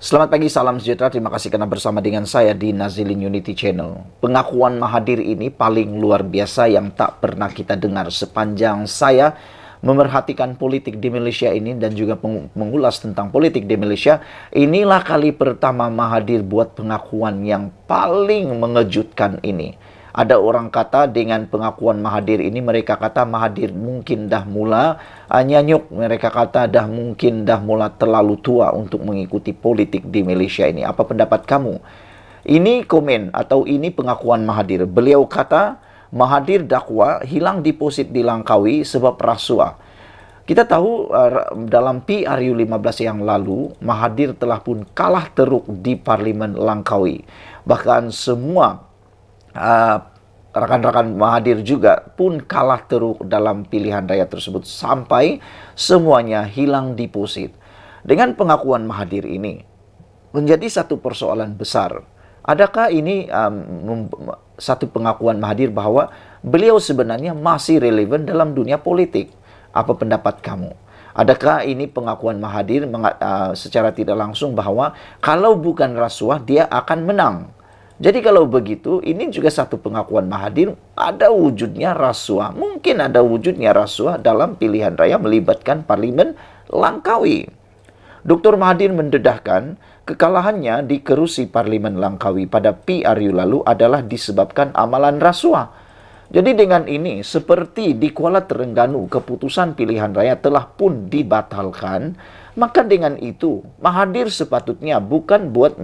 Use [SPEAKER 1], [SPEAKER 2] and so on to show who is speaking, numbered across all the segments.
[SPEAKER 1] Selamat pagi, salam sejahtera. Terima kasih karena bersama dengan saya di Nazilin Unity Channel. Pengakuan Mahathir ini paling luar biasa yang tak pernah kita dengar sepanjang saya memerhatikan politik di Malaysia ini dan juga mengulas tentang politik di Malaysia. Inilah kali pertama Mahathir buat pengakuan yang paling mengejutkan ini. Ada orang kata dengan pengakuan Mahathir ini, mereka kata Mahathir mungkin dah mula nyanyuk. Mereka kata mungkin dah mula terlalu tua untuk mengikuti politik di Malaysia ini. Apa pendapat kamu? Ini komen atau ini pengakuan Mahathir. Beliau kata Mahathir dakwa hilang deposit di Langkawi sebab rasuah. Kita tahu dalam PRU 15 yang lalu, Mahathir telah pun kalah teruk di Parlimen Langkawi. Bahkan semua rekan-rekan Mahathir juga pun kalah teruk dalam pilihan raya tersebut sampai semuanya hilang deposit. Dengan pengakuan Mahathir ini menjadi satu persoalan besar. Adakah ini satu pengakuan Mahathir bahwa beliau sebenarnya masih relevan dalam dunia politik? Apa pendapat kamu? Adakah ini pengakuan Mahathir secara tidak langsung bahwa kalau bukan rasuah dia akan menang? Jadi kalau begitu, ini juga satu pengakuan Mahathir, ada wujudnya rasuah. Mungkin ada wujudnya rasuah dalam pilihan raya melibatkan Parlimen Langkawi. Dr. Mahathir mendedahkan kekalahannya di kerusi Parlimen Langkawi pada PRU lalu adalah disebabkan amalan rasuah. Jadi dengan ini, seperti di Kuala Terengganu, keputusan pilihan raya telah pun dibatalkan, maka dengan itu, Mahathir sepatutnya bukan buat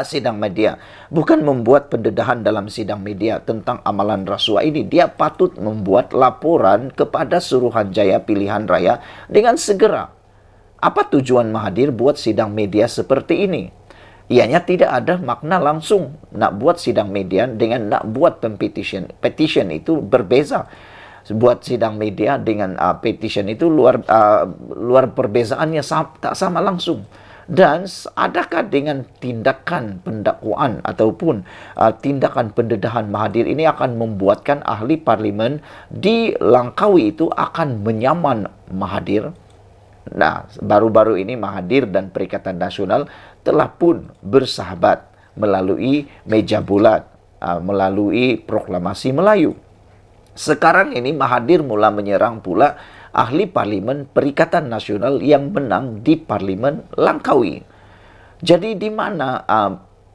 [SPEAKER 1] sidang media, bukan membuat pendedahan dalam sidang media tentang amalan rasuah ini. Dia patut membuat laporan kepada Suruhanjaya Pilihan Raya dengan segera. Apa tujuan Mahathir buat sidang media seperti ini? Ianya tidak ada makna langsung nak buat sidang media dengan nak buat petition. Petition itu berbeza. Buat sidang media dengan petition itu luar perbezaannya tak sama langsung. Dan adakah dengan tindakan pendakwaan ataupun tindakan pendedahan Mahathir ini akan membuatkan ahli parlimen di Langkawi itu akan menyaman Mahathir? Nah, baru-baru ini Mahathir dan Perikatan Nasional telah pun bersahabat melalui meja bulat, melalui proklamasi Melayu. Sekarang ini Mahathir mula menyerang pula ahli parlimen Perikatan Nasional yang menang di Parlimen Langkawi. Jadi di mana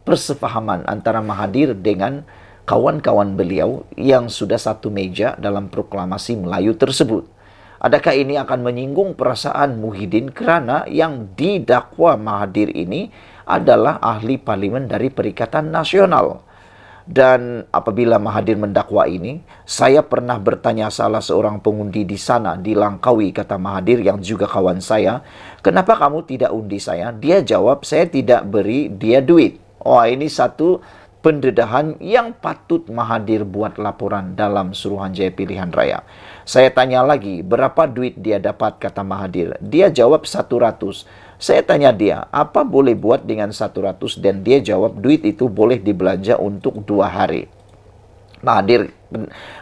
[SPEAKER 1] persefahaman antara Mahathir dengan kawan-kawan beliau yang sudah satu meja dalam proklamasi Melayu tersebut? Adakah ini akan menyinggung perasaan Muhyiddin kerana yang didakwa Mahathir ini adalah ahli parlimen dari Perikatan Nasional? Dan apabila Mahathir mendakwa ini, saya pernah bertanya salah seorang pengundi di sana, di Langkawi, kata Mahathir yang juga kawan saya, kenapa kamu tidak undi saya? Dia jawab, saya tidak beri dia duit. Wah, ini satu pendedahan yang patut Mahathir buat laporan dalam Suruhanjaya Pilihan Raya. Saya tanya lagi, berapa duit dia dapat, kata Mahathir. Dia jawab 100. Saya tanya dia, apa boleh buat dengan 100? Dan dia jawab, duit itu boleh dibelanja untuk 2 hari. Mahathir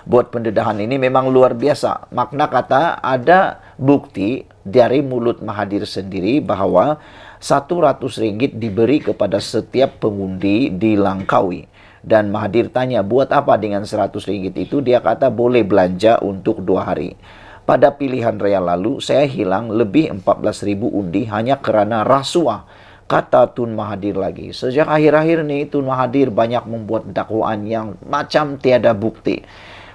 [SPEAKER 1] buat pendedahan ini memang luar biasa. Makna kata ada bukti dari mulut Mahathir sendiri bahwa 100 ringgit diberi kepada setiap pengundi di Langkawi. Dan Mahathir tanya, buat apa dengan 100 ringgit itu? Dia kata boleh belanja untuk 2 hari. Pada pilihan raya lalu, saya hilang lebih 14.000 undi hanya kerana rasuah, kata Tun Mahathir lagi. Sejak akhir-akhir ini, Tun Mahathir banyak membuat dakwaan yang macam tiada bukti.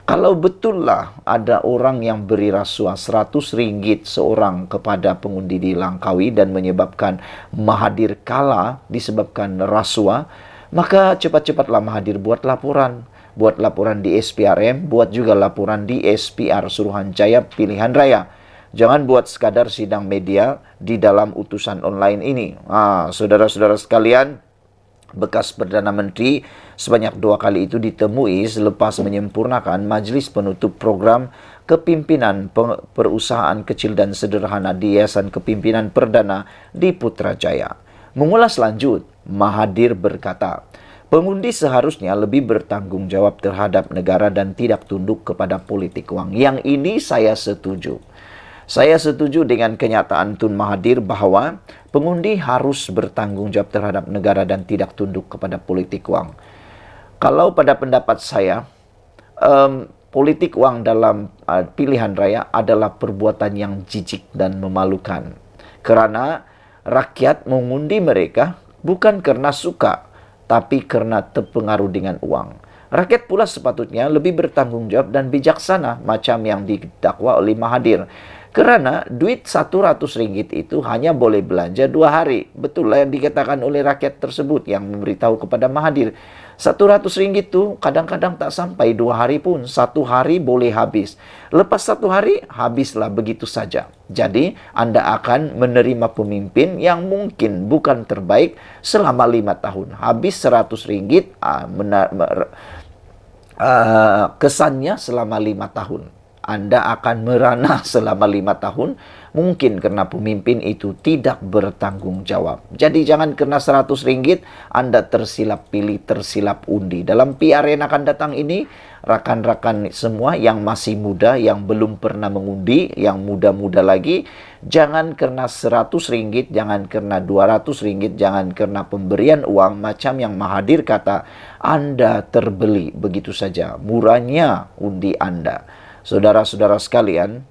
[SPEAKER 1] Kalau betullah ada orang yang beri rasuah 100 ringgit seorang kepada pengundi di Langkawi dan menyebabkan Mahathir kalah disebabkan rasuah, maka cepat-cepatlah Mahathir buat laporan. Buat laporan di SPRM, buat juga laporan di SPR Suruhanjaya Pilihan Raya. Jangan buat sekadar sidang media di dalam utusan online ini. Saudara-saudara sekalian, bekas Perdana Menteri sebanyak 2 kali itu ditemui selepas menyempurnakan majlis penutup program kepimpinan perusahaan kecil dan sederhana di Yayasan Kepimpinan Perdana di Putrajaya. Mengulas lanjut, Mahathir berkata, pengundi seharusnya lebih bertanggung jawab terhadap negara dan tidak tunduk kepada politik wang. Yang ini saya setuju. Saya setuju dengan kenyataan Tun Mahathir bahwa pengundi harus bertanggung jawab terhadap negara dan tidak tunduk kepada politik uang. Kalau pada pendapat saya, politik uang dalam pilihan raya adalah perbuatan yang jijik dan memalukan. Kerana rakyat mengundi mereka bukan karena suka, tapi karena terpengaruh dengan uang. Rakyat pula sepatutnya lebih bertanggung jawab dan bijaksana macam yang didakwa oleh Mahathir. Kerana duit RM100 itu hanya boleh belanja 2 hari. Betul lah yang dikatakan oleh rakyat tersebut yang memberitahu kepada Mahathir. RM100 itu kadang-kadang tak sampai 2 hari pun. 1 hari boleh habis. Lepas 1 hari, habislah begitu saja. Jadi, Anda akan menerima pemimpin yang mungkin bukan terbaik selama 5 tahun. Habis RM100, kesannya selama 5 tahun. Anda akan merana selama 5 tahun, mungkin karena pemimpin itu tidak bertanggung jawab. Jadi jangan karena RM100 Anda tersilap pilih, tersilap undi. Dalam PR yang akan datang ini, rakan-rakan semua yang masih muda, yang belum pernah mengundi, yang muda-muda lagi, jangan karena RM100, jangan karena RM200, jangan karena pemberian uang macam yang Mahathir kata, Anda terbeli begitu saja. Murahnya undi Anda. Saudara-saudara sekalian,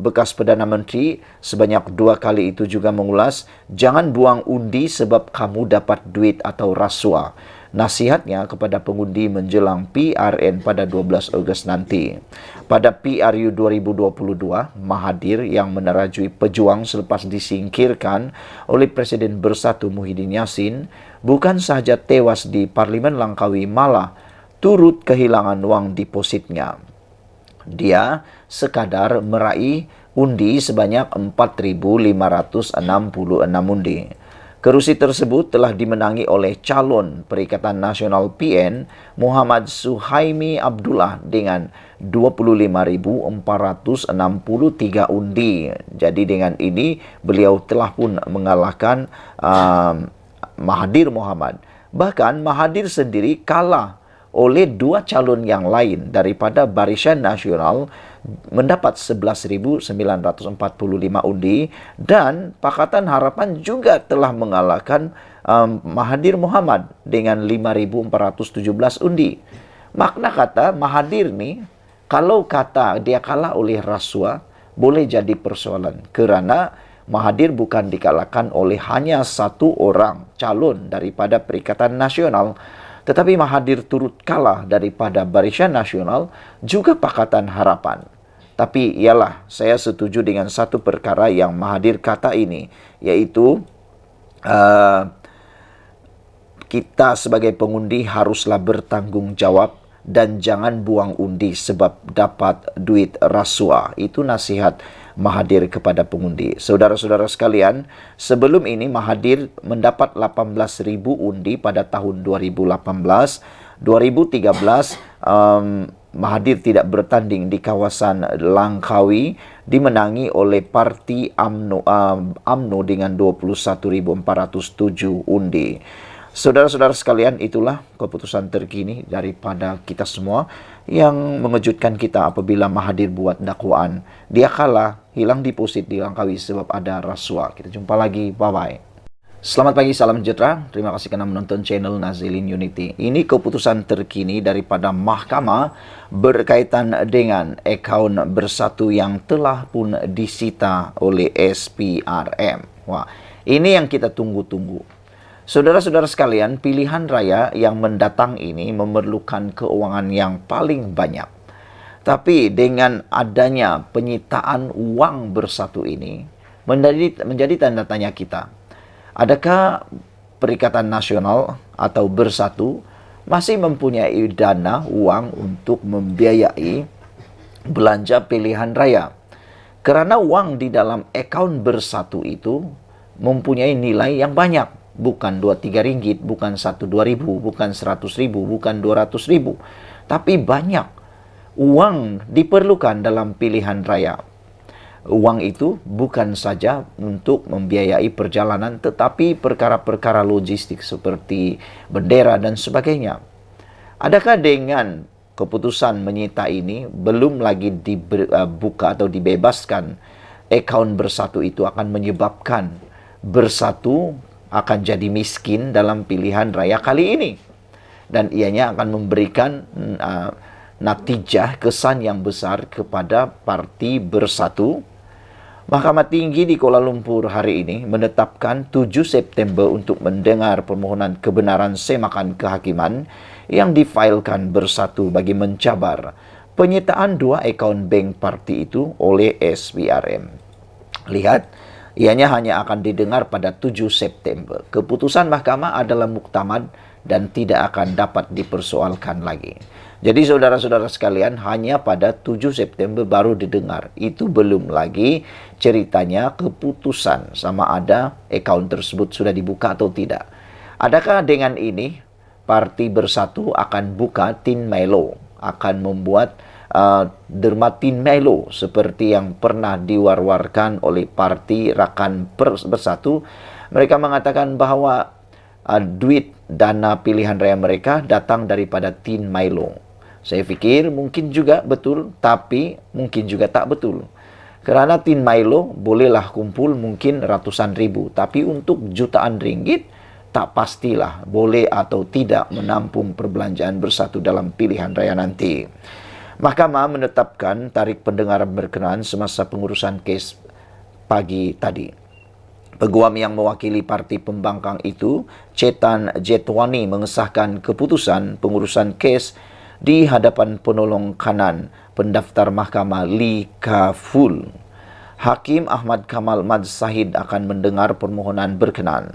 [SPEAKER 1] bekas Perdana Menteri sebanyak 2 kali itu juga mengulas, jangan buang undi sebab kamu dapat duit atau rasuah. Nasihatnya kepada pengundi menjelang PRN pada 12 Ogos nanti. Pada PRU 2022, Mahathir yang menerajui pejuang selepas disingkirkan oleh Presiden Bersatu Muhyiddin Yassin, bukan sahaja tewas di Parlimen Langkawi, malah turut kehilangan wang depositnya. Dia sekadar meraih undi sebanyak 4.566 undi. Kerusi tersebut telah dimenangi oleh calon Perikatan Nasional PN Muhammad Suhaimi Abdullah dengan 25.463 undi. Jadi dengan ini beliau telah pun mengalahkan Mahathir Mohamad. Bahkan Mahathir sendiri kalah oleh 2 calon yang lain daripada Barisan Nasional mendapat 11.945 undi, dan Pakatan Harapan juga telah mengalahkan Mahathir Mohamad dengan 5.417 undi. Makna kata Mahathir ni, kalau kata dia kalah oleh rasuah, boleh jadi persoalan. Kerana Mahathir bukan dikalahkan oleh hanya 1 orang calon daripada Perikatan Nasional, tetapi Mahathir turut kalah daripada Barisan Nasional juga Pakatan Harapan. Tapi ialah, saya setuju dengan satu perkara yang Mahathir kata ini, yaitu kita sebagai pengundi haruslah bertanggung jawab dan jangan buang undi sebab dapat duit rasuah. Itu nasihat Mahathir kepada pengundi. Saudara-saudara sekalian, sebelum ini Mahathir mendapat 18.000 undi pada tahun 2018. 2013, Mahathir tidak bertanding di kawasan Langkawi, dimenangi oleh Parti UMNO dengan 21.407 undi. Saudara-saudara sekalian, itulah keputusan terkini daripada kita semua yang mengejutkan kita apabila Mahathir buat dakwaan. Dia kalah, hilang deposit di Langkawi sebab ada rasuah. Kita jumpa lagi, bye-bye. Selamat pagi, salam sejahtera. Terima kasih karena menonton channel Nazilin Unity. Ini keputusan terkini daripada mahkamah berkaitan dengan akaun Bersatu yang telah pun disita oleh SPRM. Wah, ini yang kita tunggu-tunggu. Saudara-saudara sekalian, pilihan raya yang mendatang ini memerlukan keuangan yang paling banyak. Tapi dengan adanya penyitaan uang Bersatu ini, menjadi tanda tanya kita. Adakah Perikatan Nasional atau Bersatu masih mempunyai dana uang untuk membiayai belanja pilihan raya? Kerana uang di dalam akaun Bersatu itu mempunyai nilai yang banyak. Bukan 2-3 ringgit, bukan 1-2 ribu, bukan 100 ribu, bukan 200 ribu. Tapi banyak uang diperlukan dalam pilihan raya. Uang itu bukan saja untuk membiayai perjalanan, tetapi perkara-perkara logistik seperti bendera dan sebagainya. Adakah dengan keputusan menyita ini belum lagi dibuka atau dibebaskan akaun Bersatu itu akan menyebabkan Bersatu akan jadi miskin dalam pilihan raya kali ini. Dan ianya akan memberikan natijah kesan yang besar kepada Parti Bersatu. Mahkamah Tinggi di Kuala Lumpur hari ini menetapkan 7 September untuk mendengar permohonan kebenaran semakan kehakiman yang difailkan Bersatu bagi mencabar penyitaan 2 akaun bank parti itu oleh SPRM. Lihat, ianya hanya akan didengar pada 7 September. Keputusan mahkamah adalah muktamad dan tidak akan dapat dipersoalkan lagi. Jadi saudara-saudara sekalian, hanya pada 7 September baru didengar. Itu belum lagi ceritanya keputusan sama ada akaun tersebut sudah dibuka atau tidak. Adakah dengan ini Parti Bersatu akan buka Tin Melo, akan membuat derma Tin Melo seperti yang pernah diwar-warkan oleh Parti Rakan Bersatu. Mereka mengatakan bahwa duit dana pilihan raya mereka datang daripada Tin Milo. Saya pikir mungkin juga betul, tapi mungkin juga tak betul. Kerana Tin Milo bolehlah kumpul mungkin ratusan ribu, tapi untuk jutaan ringgit tak pastilah boleh atau tidak menampung perbelanjaan Bersatu dalam pilihan raya nanti. Mahkamah menetapkan tarikh pendengaran berkenaan semasa pengurusan kes pagi tadi. Peguam yang mewakili parti pembangkang itu, Chetan Jetwani, mengesahkan keputusan pengurusan kes di hadapan penolong kanan pendaftar mahkamah Lee Ka-ful. Hakim Ahmad Kamal Mad Sahid akan mendengar permohonan berkenaan.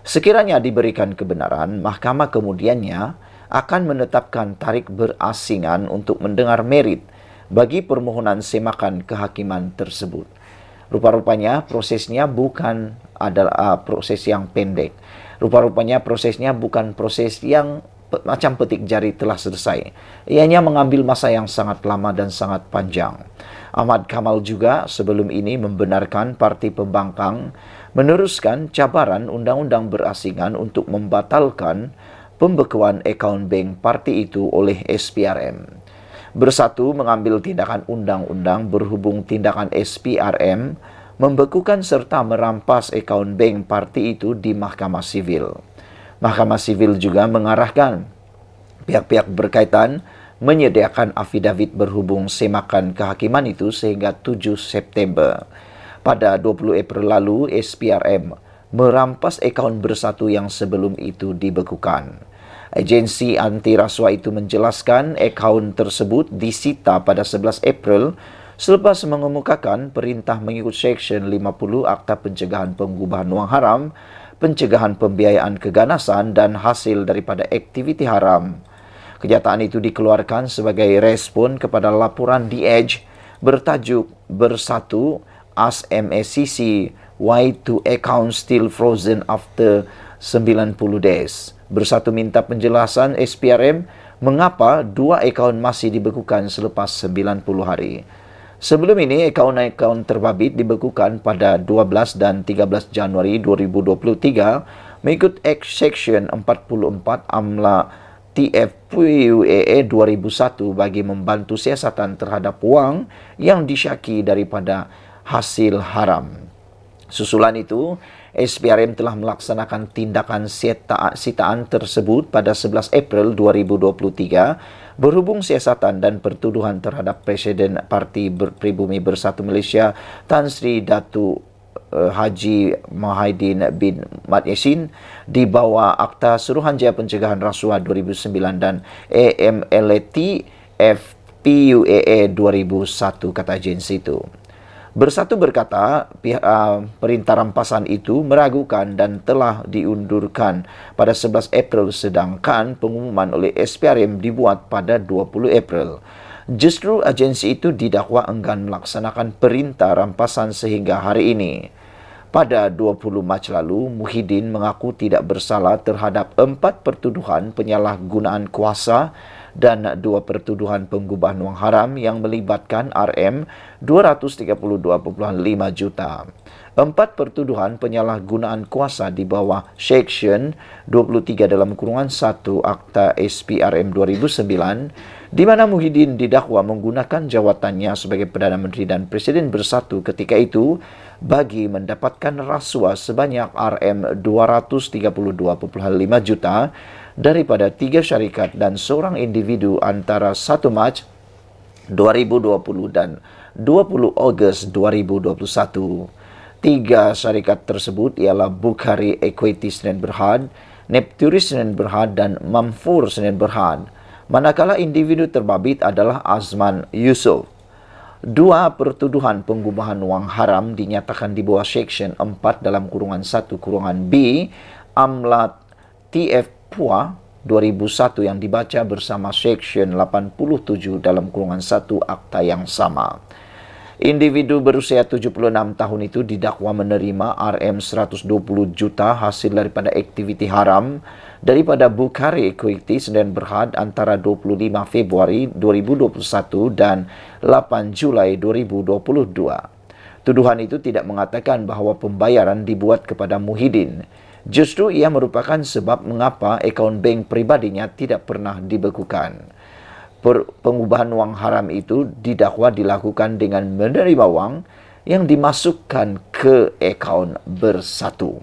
[SPEAKER 1] Sekiranya diberikan kebenaran, mahkamah kemudiannya akan menetapkan tarikh berasingan untuk mendengar merit bagi permohonan semakan kehakiman tersebut. Rupa-rupanya prosesnya bukan adalah proses yang pendek. Rupa-rupanya prosesnya bukan proses yang macam petik jari telah selesai. Ianya mengambil masa yang sangat lama dan sangat panjang. Ahmad Kamal juga sebelum ini membenarkan parti pembangkang meneruskan cabaran undang-undang berasingan untuk membatalkan pembekuan akaun bank parti itu oleh SPRM. Bersatu mengambil tindakan undang-undang berhubung tindakan SPRM membekukan serta merampas akaun bank parti itu di Mahkamah Sivil. Mahkamah Sivil juga mengarahkan pihak-pihak berkaitan menyediakan afidavit berhubung semakan kehakiman itu sehingga 7 September. Pada 20 April lalu, SPRM merampas akaun Bersatu yang sebelum itu dibekukan. Agensi anti rasuah itu menjelaskan akaun tersebut disita pada 11 April selepas mengemukakan perintah mengikut Seksyen 50 Akta Pencegahan Pengubahan Wang Haram, pencegahan pembiayaan keganasan dan hasil daripada aktiviti haram. Kenyataan itu dikeluarkan sebagai respon kepada laporan The Edge bertajuk Bersatu Ask MACC Why to Account Still Frozen After 90 Days. Bersatu minta penjelasan SPRM mengapa 2 akaun masih dibekukan selepas 90 hari. Sebelum ini, akaun-akaun terbabit dibekukan pada 12 dan 13 Januari 2023 mengikut Seksyen 44 AMLA TFPUAA 2001 bagi membantu siasatan terhadap wang yang disyaki daripada hasil haram. Susulan itu, SPRM telah melaksanakan tindakan sitaan tersebut pada 11 April 2023 berhubung siasatan dan pertuduhan terhadap Presiden Parti Pribumi Bersatu Malaysia Tan Sri Datu Haji Muhyiddin bin Mat Yassin di bawah Akta Suruhanjaya Pencegahan Rasuah 2009 dan AMLAT FPUAA 2001, kata agensi itu. Bersatu berkata perintah rampasan itu meragukan dan telah diundurkan pada 11 April sedangkan pengumuman oleh SPRM dibuat pada 20 April. Justru agensi itu didakwa enggan melaksanakan perintah rampasan sehingga hari ini. Pada 20 Mac lalu, Muhyiddin mengaku tidak bersalah terhadap 4 pertuduhan penyalahgunaan kuasa dan 2 pertuduhan pengubahan wang haram yang melibatkan RM 232.5 juta. 4 pertuduhan penyalahgunaan kuasa di bawah Section 23 dalam kurungan 1 Akta SPRM 2009, di mana Muhyiddin didakwa menggunakan jawatannya sebagai Perdana Menteri dan Presiden bersatu ketika itu bagi mendapatkan rasuah sebanyak Rm232,5 juta daripada 3 syarikat dan seorang individu antara 1 Mac 2020 dan 20 Ogos 2021. 3 syarikat tersebut ialah Bukhari Equity Sdn Bhd, Nepturis Sdn Bhd, dan Mamfur Sdn Bhd. Manakala individu terbabit adalah Azman Yusof. 2 pertuduhan pengubahan wang haram dinyatakan di bawah Section 4 dalam kurungan 1 kurungan B Amlat TF PUA 2001 yang dibaca bersama Section 87 dalam kurungan 1 akta yang sama. Individu berusia 76 tahun itu didakwa menerima Rm120 juta hasil daripada aktiviti haram daripada Bukhari Equity Sdn Bhd antara 25 Februari 2021 dan 8 Julai 2022. Tuduhan itu tidak mengatakan bahawa pembayaran dibuat kepada Muhyiddin. Justru ia merupakan sebab mengapa akaun bank pribadinya tidak pernah dibekukan. Pengubahan wang haram itu didakwa dilakukan dengan menerima wang yang dimasukkan ke akaun bersatu.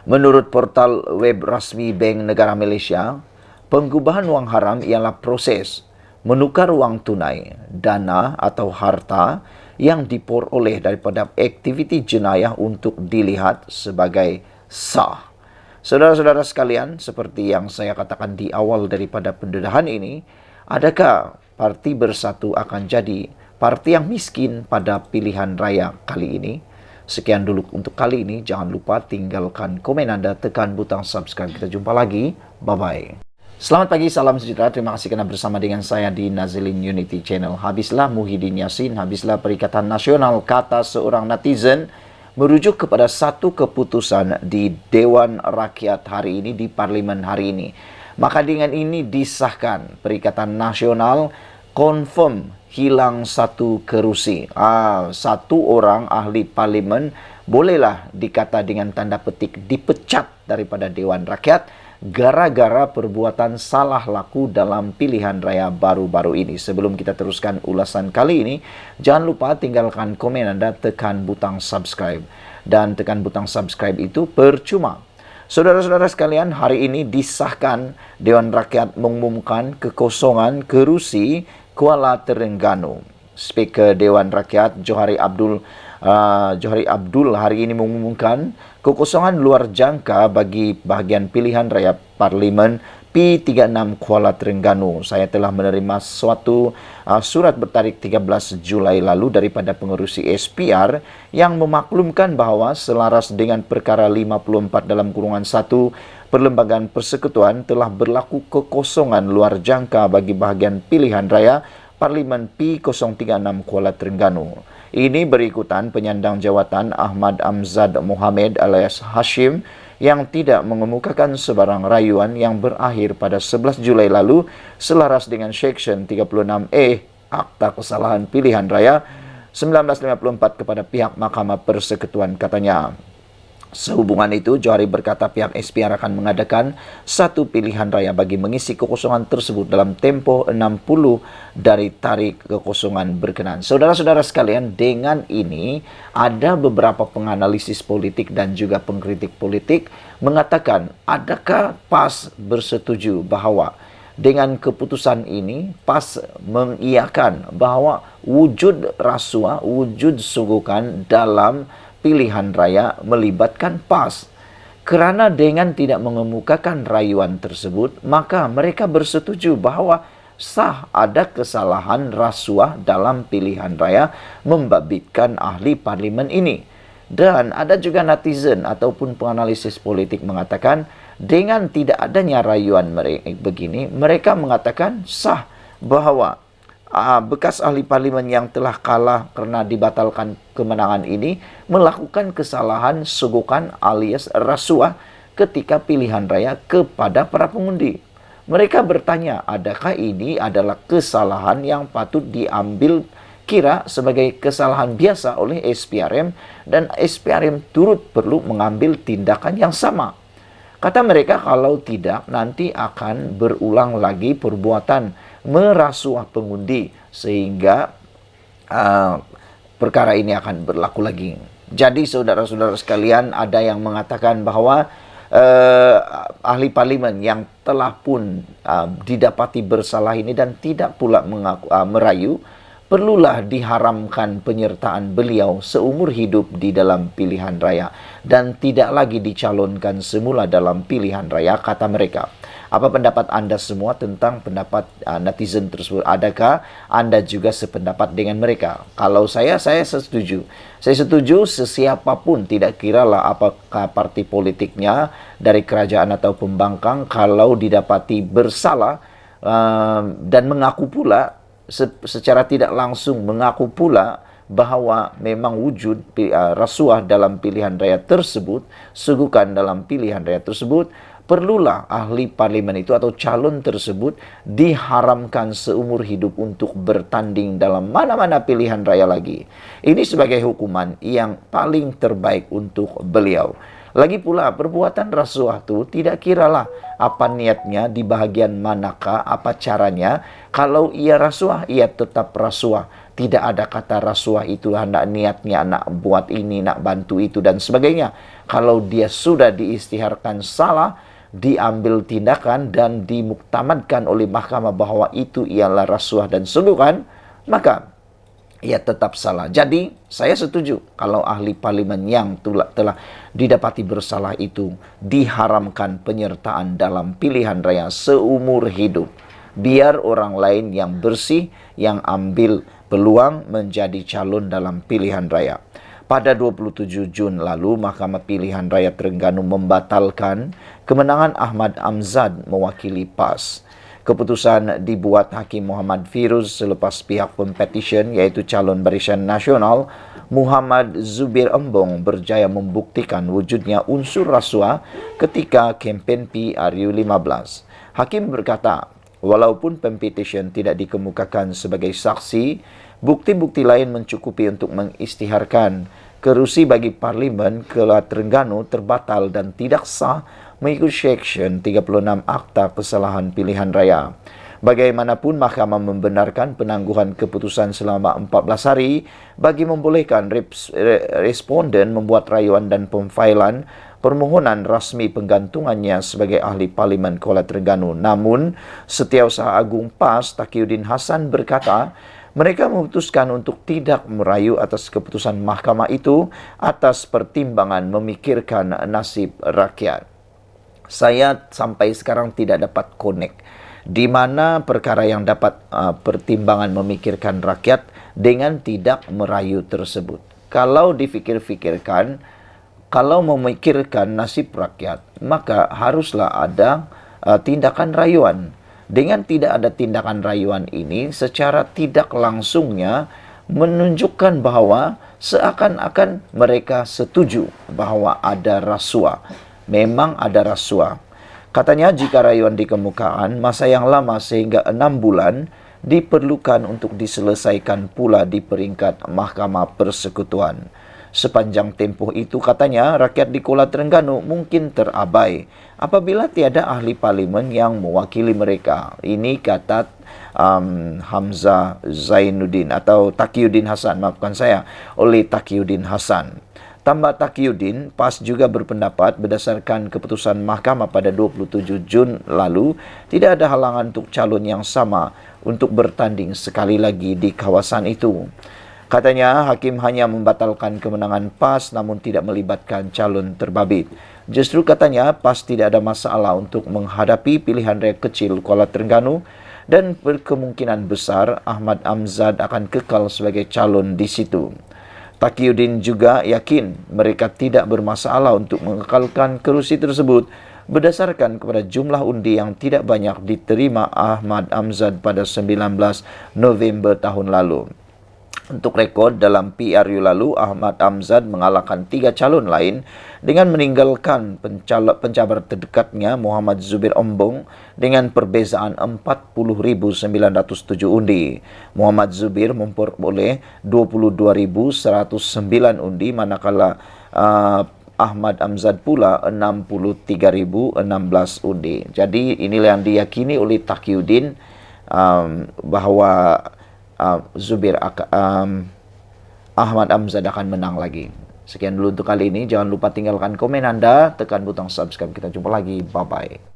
[SPEAKER 1] Menurut portal web rasmi Bank Negara Malaysia, pengubahan wang haram ialah proses menukar wang tunai, dana atau harta yang diperoleh daripada aktiviti jenayah untuk dilihat sebagai sah. Saudara-saudara sekalian, seperti yang saya katakan di awal daripada pendedahan ini, adakah Parti Bersatu akan jadi parti yang miskin pada pilihan raya kali ini? Sekian dulu untuk kali ini. Jangan lupa tinggalkan komen Anda, tekan butang subscribe. Kita jumpa lagi. Bye-bye. Selamat pagi, salam sejahtera. Terima kasih kerana bersama dengan saya di Nazilin Unity Channel. Habislah Muhyiddin Yassin, habislah Perikatan Nasional, kata seorang netizen, merujuk kepada satu keputusan di Dewan Rakyat hari ini, di Parlimen hari ini. Maka dengan ini disahkan Perikatan Nasional confirm hilang satu kerusi. Satu orang ahli parlimen bolehlah dikata dengan tanda petik dipecat daripada Dewan Rakyat gara-gara perbuatan salah laku dalam pilihan raya baru-baru ini. Sebelum kita teruskan ulasan kali ini, jangan lupa tinggalkan komen Anda, tekan butang subscribe. Dan tekan butang subscribe itu percuma. Saudara-saudara sekalian, hari ini disahkan Dewan Rakyat mengumumkan kekosongan kerusi Kuala Terengganu. Speaker Dewan Rakyat Johari Abdul hari ini mengumumkan kekosongan luar jangka bagi bahagian pilihan raya Parlimen P36 Kuala Terengganu. Saya telah menerima suatu surat bertarikh 13 Julai lalu daripada pengerusi SPR yang memaklumkan bahawa selaras dengan perkara 54 dalam kurungan 1 Perlembagaan Persekutuan telah berlaku kekosongan luar jangka bagi bahagian pilihan raya Parlimen P036 Kuala Terengganu. Ini berikutan penyandang jawatan Ahmad Amzad Mohamed alias Hashim yang tidak mengemukakan sebarang rayuan yang berakhir pada 11 Julai lalu selaras dengan Section 36A Akta Kesalahan Pilihan Raya 1954 kepada pihak Mahkamah Persekutuan, katanya. Sehubungan itu, Johari berkata pihak SPR akan mengadakan satu pilihan raya bagi mengisi kekosongan tersebut dalam tempoh 60 dari tarikh kekosongan berkenaan. Saudara-saudara sekalian, dengan ini ada beberapa penganalisis politik dan juga pengkritik politik mengatakan adakah PAS bersetuju bahawa dengan keputusan ini PAS mengiyakan bahawa wujud rasuah, wujud sogokan dalam pilihan raya melibatkan PAS. Kerana dengan tidak mengemukakan rayuan tersebut, maka mereka bersetuju bahawa sah ada kesalahan rasuah dalam pilihan raya membabitkan ahli parlimen ini. Dan ada juga netizen ataupun penganalisis politik mengatakan dengan tidak adanya rayuan mereka begini, mereka mengatakan sah bahawa bekas ahli parlimen yang telah kalah kerana dibatalkan kemenangan ini melakukan kesalahan sogokan alias rasuah ketika pilihan raya kepada para pengundi. Mereka bertanya, adakah ini adalah kesalahan yang patut diambil dikira sebagai kesalahan biasa oleh SPRM dan SPRM turut perlu mengambil tindakan yang sama. Kata mereka kalau tidak nanti akan berulang lagi perbuatan merasuah pengundi sehingga perkara ini akan berlaku lagi. Jadi saudara-saudara sekalian, ada yang mengatakan bahwa ahli parlimen yang telah pun didapati bersalah ini dan tidak pula merayu, perlulah diharamkan penyertaan beliau seumur hidup di dalam pilihan raya dan tidak lagi dicalonkan semula dalam pilihan raya, kata mereka. Apa pendapat Anda semua tentang pendapat netizen tersebut? Adakah Anda juga sependapat dengan mereka? Kalau saya setuju. Saya setuju sesiapapun, tidak kiralah apakah parti politiknya dari kerajaan atau pembangkang, kalau didapati bersalah dan mengaku pula secara tidak langsung mengaku pula bahwa memang wujud rasuah dalam pilihan raya tersebut, sugukan dalam pilihan raya tersebut, perlulah ahli parlimen itu atau calon tersebut diharamkan seumur hidup untuk bertanding dalam mana-mana pilihan raya lagi. Ini sebagai hukuman yang paling terbaik untuk beliau. Lagi pula, perbuatan rasuah itu tidak kiralah apa niatnya, di bahagian manakah, apa caranya. Kalau ia rasuah, ia tetap rasuah. Tidak ada kata rasuah itu hendak niatnya nak buat ini, nak bantu itu, dan sebagainya. Kalau dia sudah diistiharkan salah, diambil tindakan dan dimuktamadkan oleh mahkamah bahwa itu ialah rasuah dan sugukan, maka ia tetap salah. Jadi, saya setuju kalau ahli parlimen yang telah didapati bersalah itu diharamkan penyertaan dalam pilihan raya seumur hidup. Biar orang lain yang bersih yang ambil peluang menjadi calon dalam pilihan raya. Pada 27 Jun lalu, Mahkamah Pilihan Raya Terengganu membatalkan kemenangan Ahmad Amzad mewakili PAS. Keputusan dibuat Hakim Muhammad Firuz selepas pihak pempetition, yaitu calon Barisan Nasional Muhammad Zubir Embong, berjaya membuktikan wujudnya unsur rasuah ketika kempen PRU15. Hakim berkata, walaupun pempetition tidak dikemukakan sebagai saksi, bukti-bukti lain mencukupi untuk mengisytiharkan kerusi bagi Parlimen Kelah Terengganu terbatal dan tidak sah mengikut Seksyen 36 Akta Kesalahan Pilihan Raya. Bagaimanapun, mahkamah membenarkan penangguhan keputusan selama 14 hari bagi membolehkan responden membuat rayuan dan pemfailan permohonan rasmi penggantungannya sebagai ahli Parlimen Kuala Terengganu. Namun, Setiausaha Agung PAS Taqiyuddin Hassan berkata, mereka memutuskan untuk tidak merayu atas keputusan mahkamah itu atas pertimbangan memikirkan nasib rakyat. Saya sampai sekarang tidak dapat connect di mana perkara yang dapat pertimbangan memikirkan rakyat dengan tidak merayu tersebut. Kalau difikir-fikirkan, kalau memikirkan nasib rakyat, maka haruslah ada tindakan rayuan. Dengan tidak ada tindakan rayuan ini, secara tidak langsungnya menunjukkan bahwa seakan-akan mereka setuju bahwa ada rasuah. Memang ada rasuah. Katanya jika rayuan dikemukakan, masa yang lama sehingga 6 bulan diperlukan untuk diselesaikan pula di peringkat Mahkamah Persekutuan. Sepanjang tempoh itu, katanya, rakyat di Kuala Terengganu mungkin terabai apabila tiada ahli parlimen yang mewakili mereka. Ini kata Hamzah Zainuddin atau Taqiyuddin Hassan, maafkan saya, oleh Taqiyuddin Hassan. Tambah Taqiyuddin, PAS juga berpendapat berdasarkan keputusan mahkamah pada 27 Jun lalu, tidak ada halangan untuk calon yang sama untuk bertanding sekali lagi di kawasan itu. Katanya, hakim hanya membatalkan kemenangan PAS namun tidak melibatkan calon terbabit. Justru katanya, PAS tidak ada masalah untuk menghadapi pilihan raya kecil Kuala Terengganu dan berkemungkinan besar Ahmad Amzad akan kekal sebagai calon di situ. Taqiyuddin juga yakin mereka tidak bermasalah untuk mengekalkan kerusi tersebut berdasarkan kepada jumlah undi yang tidak banyak diterima Ahmad Amzad pada 19 November tahun lalu. Untuk rekod dalam PRU lalu, Ahmad Amzad mengalahkan 3 calon lain dengan meninggalkan pencabar terdekatnya Muhammad Zubir Ombong dengan perbezaan 40.907 undi. Muhammad Zubir memperoleh 22.109 undi, manakala Ahmad Amzad pula 63.016 undi. Jadi inilah yang diyakini oleh Taqiyuddin, bahwa Ahmad Amzad akan menang lagi. Sekian dulu untuk kali ini. Jangan lupa tinggalkan komen Anda, tekan butang subscribe. Kita jumpa lagi. Bye-bye.